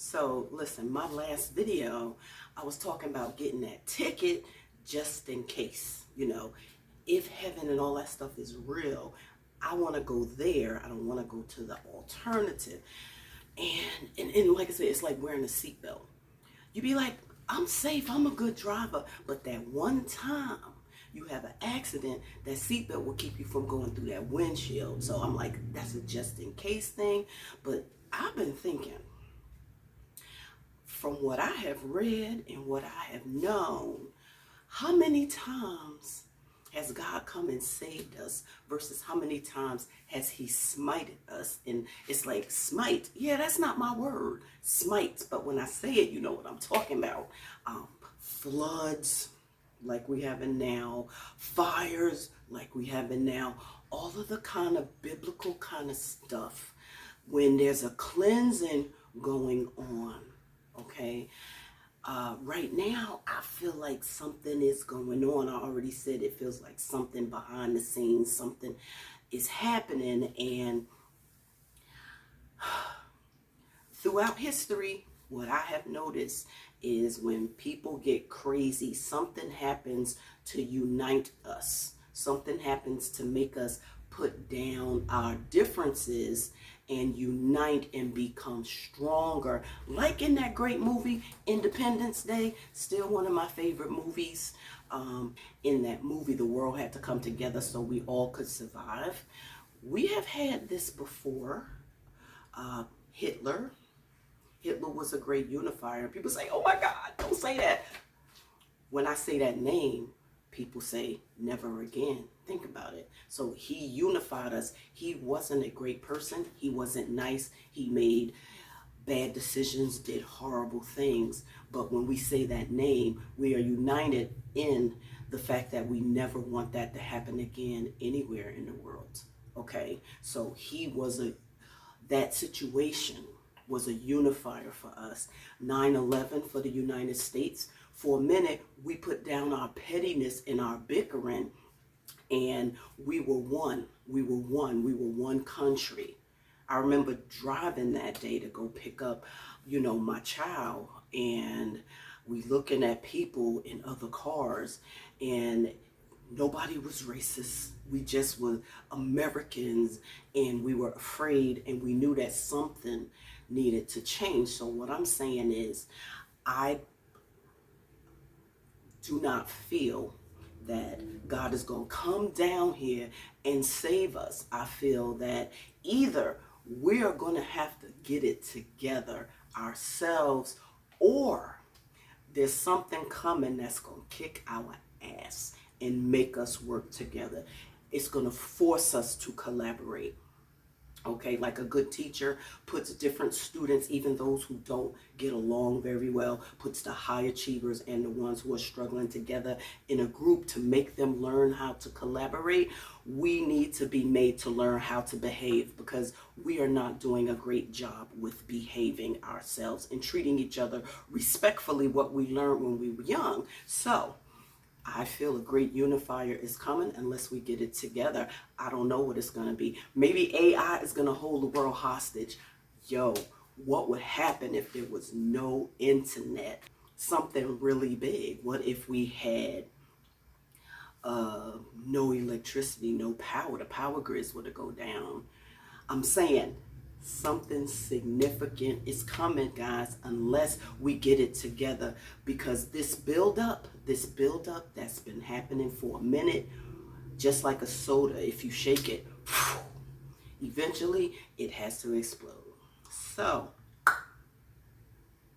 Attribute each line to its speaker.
Speaker 1: So listen, my last video, I was talking about getting that ticket just in case, if heaven and all that stuff is real, I want to go there. I don't want to go to the alternative. And like I said, it's like wearing a seatbelt. You be like, I'm safe, I'm a good driver. But that one time you have an accident, that seatbelt will keep you from going through that windshield. So I'm like, that's a just in case thing. But I've been thinking, from what I have read and what I have known, how many times has God come and saved us versus how many times has he smited us? And it's like, smite, yeah, that's not my word, smite, but when I say it, you know what I'm talking about. Floods like we have in now, fires like we have in now, all of the kind of biblical kind of stuff. When there's a cleansing going on, okay? Right now, I feel like something is going on. I already said it feels like something behind the scenes, something is happening. And throughout history, what I have noticed is when people get crazy, something happens to unite us. Something happens to make us put down our differences and unite and become stronger. Like in that great movie, Independence Day, still one of my favorite movies. In that movie, the world had to come together so we all could survive. We have had this before. Hitler was a great unifier. People say, oh my God, don't say that. When I say that name, people say never again. Think about it. So he unified us. He wasn't a great person. He wasn't nice. He made bad decisions, did horrible things. But when we say that name, we are united in the fact that we never want that to happen again anywhere in the world. Okay? So that situation was a unifier for us. 9/11 for the United States. For a minute, we put down our pettiness and our bickering, and we were one. We were one. We were one country. I remember driving that day to go pick up, my child, and we looking at people in other cars, and nobody was racist. We just were Americans, and we were afraid, and we knew that something needed to change. So what I'm saying is, I do not feel that God is going to come down here and save us. I feel that either we are going to have to get it together ourselves, or there's something coming that's going to kick our ass and make us work together. It's going to force us to collaborate. Okay, like a good teacher puts different students, even those who don't get along very well, puts the high achievers and the ones who are struggling together in a group to make them learn how to collaborate. We need to be made to learn how to behave, because we are not doing a great job with behaving ourselves and treating each other respectfully, what we learned when we were young. So I feel a great unifier is coming unless we get it together. I don't know what it's going to be. Maybe AI is going to hold the world hostage. Yo, what would happen if there was no internet? Something really big. What if we had no electricity, no power? The power grids would go down. I'm saying something significant is coming, guys, unless we get it together, because this build up that's been happening for a minute, just like a soda, if you shake it, eventually it has to explode. So